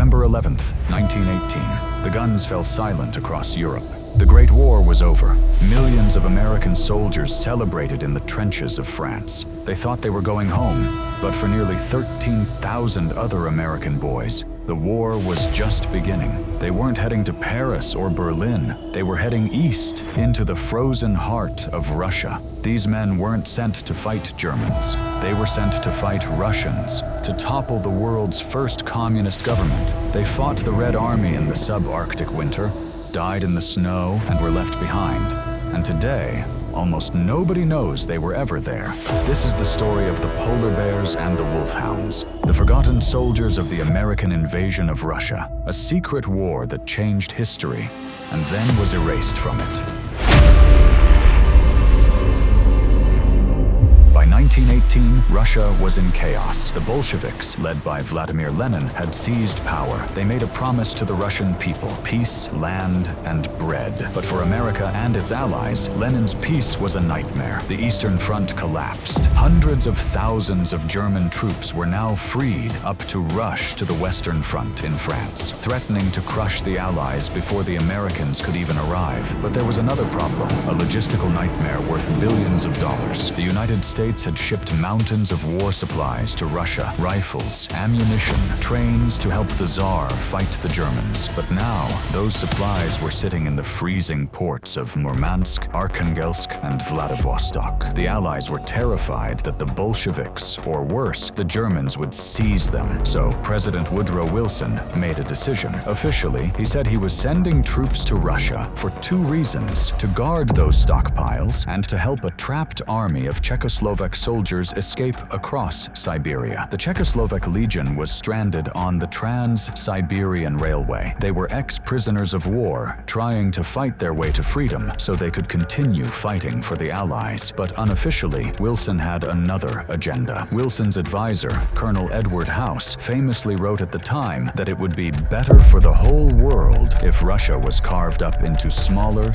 November 11th, 1918, the guns fell silent across Europe. The Great War was over. Millions of American soldiers celebrated in the trenches of France. They thought they were going home, but for nearly 13,000 other American boys, the war was just beginning. They weren't heading to Paris or Berlin. They were heading east into the frozen heart of Russia. These men weren't sent to fight Germans. They were sent to fight Russians, to topple the world's first communist government. They fought the Red Army in the subarctic winter, died in the snow, and were left behind. And today, almost nobody knows they were ever there. This is the story of the polar bears and the Wolfhounds, the forgotten soldiers of the American invasion of Russia, a secret war that changed history and then was erased from it. By 1918, Russia was in chaos. The Bolsheviks, led by Vladimir Lenin, had seized power. They made a promise to the Russian people: peace, land, and bread. But for America and its allies, Lenin's peace was a nightmare. The Eastern Front collapsed. Hundreds of thousands of German troops were now freed up to rush to the Western Front in France, threatening to crush the Allies before the Americans could even arrive. But there was another problem, a logistical nightmare worth billions of dollars. The United States had shipped mountains of war supplies to Russia: rifles, ammunition, trains to help the Tsar fight the Germans. But now, those supplies were sitting in the freezing ports of Murmansk, Arkhangelsk, and Vladivostok. The Allies were terrified that the Bolsheviks, or worse, the Germans, would seize them. So President Woodrow Wilson made a decision. Officially, he said he was sending troops to Russia for two reasons: to guard those stockpiles and to help a trapped army of Czechoslovak soldiers escape across Siberia. The Czechoslovak Legion was stranded on the Trans-Siberian Railway. They were ex-prisoners of war trying to fight their way to freedom so they could continue fighting for the Allies. But unofficially, Wilson had another agenda. Wilson's advisor, Colonel Edward House, famously wrote at the time that it would be better for the whole world if Russia was carved up into smaller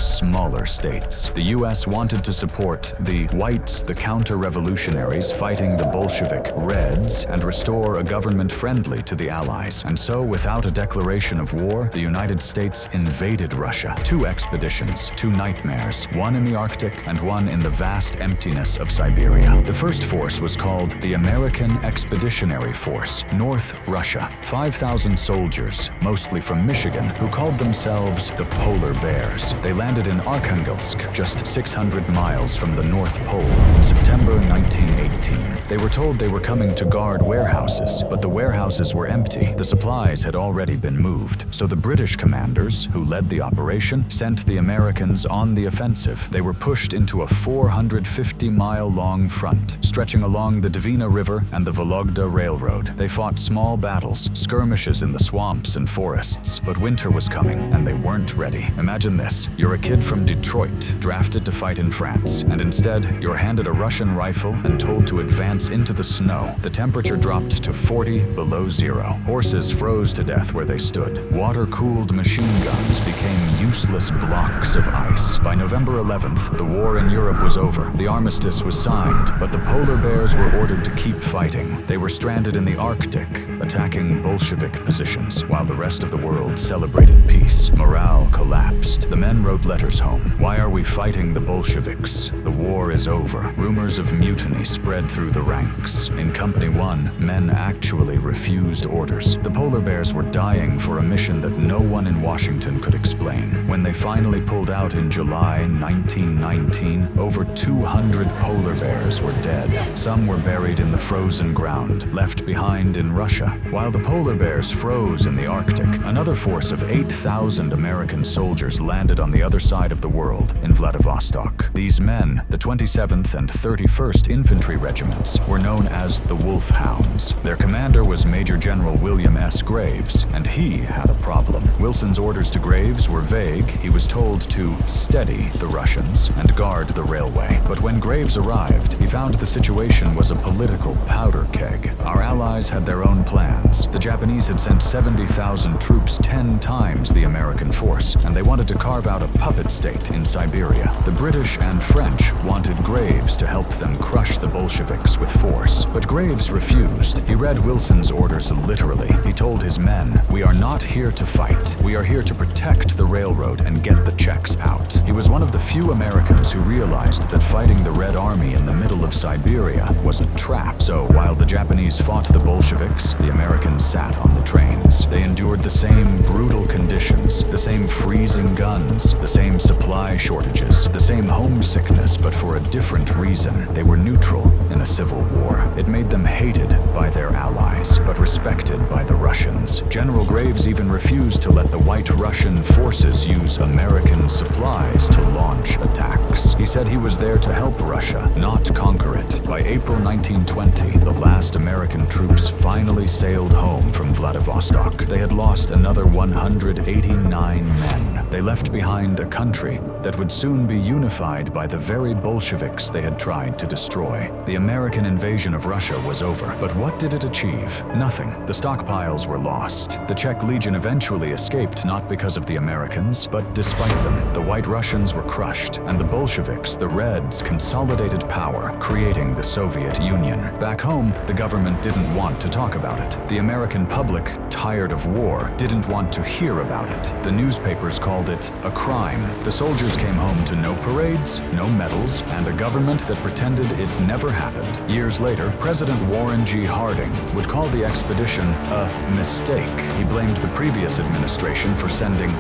states. The US wanted to support the Whites, the counter-revolutionaries fighting the Bolshevik Reds, and restore a government friendly to the Allies. And so, without a declaration of war, the United States invaded Russia. Two expeditions, two nightmares, one in the Arctic and one in the vast emptiness of Siberia. The first force was called the American Expeditionary Force, North Russia. 5,000 soldiers, mostly from Michigan, who called themselves the Polar Bears. They landed in Arkhangelsk, just 600 miles from the North Pole, in September 1918. They were told they were coming to guard warehouses, but the warehouses were empty. The supplies had already been moved. So the British commanders, who led the operation, sent the Americans on the offensive. They were pushed into a 450-mile-long front, stretching along the Dvina River and the Vologda Railroad. They fought small battles, skirmishes in the swamps and forests. But winter was coming, and they weren't ready. Imagine this: you're a kid from Detroit, drafted to fight in France, and instead, you're handed a Russian rifle and told to advance into the snow. The temperature dropped to 40 below zero. Horses froze to death where they stood. Water-cooled machine guns became useless blocks of ice. By November 11th, the war in Europe was over. The Armistice was signed, but the Polar Bears were ordered to keep fighting. They were stranded in the Arctic, attacking Bolshevik positions, while the rest of the world celebrated peace. Morale collapsed. The men wrote letters home. "Why are we fighting the Bolsheviks? The war is over." Rumors of mutiny spread through the ranks. In Company 1, men actually refused orders. The Polar Bears were dying for a mission that no one in Washington could explain. When they finally pulled out in July 1919, over 200 polar bears were dead. Some were buried in the frozen ground, left behind in Russia. While the polar bears froze in the Arctic, another force of 8,000 American soldiers landed on the other side of the world, in Vladivostok. These men, the 27th and 31st Infantry Regiments, were known as the Wolfhounds. Their commander was Major General William S. Graves, and he had a problem. Wilson's orders to Graves were vague. He was told to steady the Russians and guard the railway. But when Graves arrived, he found the situation was a political powder keg. Our allies had their own plans. The Japanese had sent 70,000 troops, 10 times the American force, and they wanted to carve out a puppet state in Siberia. The British and French wanted Graves to help them and crush the Bolsheviks with force. But Graves refused. He read Wilson's orders literally. He told his men, "We are not here to fight. We are here to protect the railroad and get the Czechs out." He was one of the few Americans who realized that fighting the Red Army in the middle of Siberia was a trap. So while the Japanese fought the Bolsheviks, the Americans sat on the trains. They endured the same brutal conditions, the same freezing guns, the same supply shortages, the same homesickness, but for a different reason. They were neutral in a civil war. It made them hated by their allies, but respected by the Russians. General Graves even refused to let the White Russian forces use American supplies to launch attacks. He said he was there to help Russia, not conquer it. By April 1920, the last American troops finally sailed home from Vladivostok. They had lost another 189 men. They left behind a country that would soon be unified by the very Bolsheviks they had tried to destroy. The American invasion of Russia was over, but what did it achieve? Nothing. The stockpiles were lost. The Czech Legion eventually escaped not because of the Americans, but despite them. The White Russians were crushed, and the Bolsheviks, the Reds, consolidated power, creating the Soviet Union. Back home, the government didn't want to talk about it. The American public, tired of war, didn't want to hear about it. The newspapers called it a crime. The soldiers came home to no parades, no medals, and a government that pretended it never happened. Years later, President Warren G. Harding would call the expedition a mistake. He blamed the previous administration for sending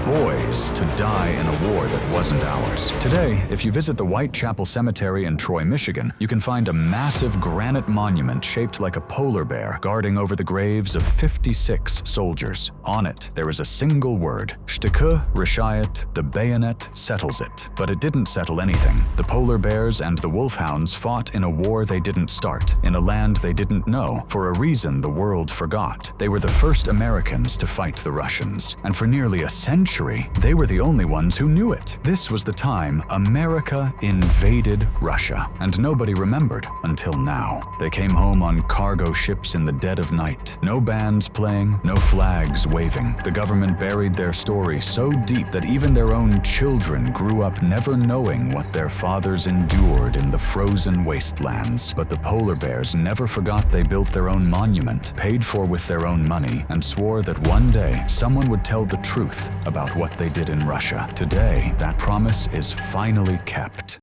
boys to die in a war that wasn't ours. Today, if you visit the Whitechapel Cemetery in Troy, Michigan, you can find a massive granite monument shaped like a polar bear guarding over the graves of 56 soldiers. On it, there is a single word, Shtikh Rishayat, the bayonet settles it. But it didn't settle anything. The polar bears and the Wolfhounds fought in a war they didn't start, in a land they didn't know, for a reason the world forgot. They were the first Americans to fight the Russians, and for nearly a century, they were the only ones who knew it. This was the time America invaded Russia, and nobody remembered until now. They came home on cargo ships in the dead of night. No bands playing, no flags waving. The government buried their story so deep that even their own children grew up never knowing what their fathers endured in the frozen wastelands. But the polar bears never forgot they built their own monument, paid for with their own money, and swore that one day someone would tell the truth about what they did in Russia. Today, that promise is finally kept.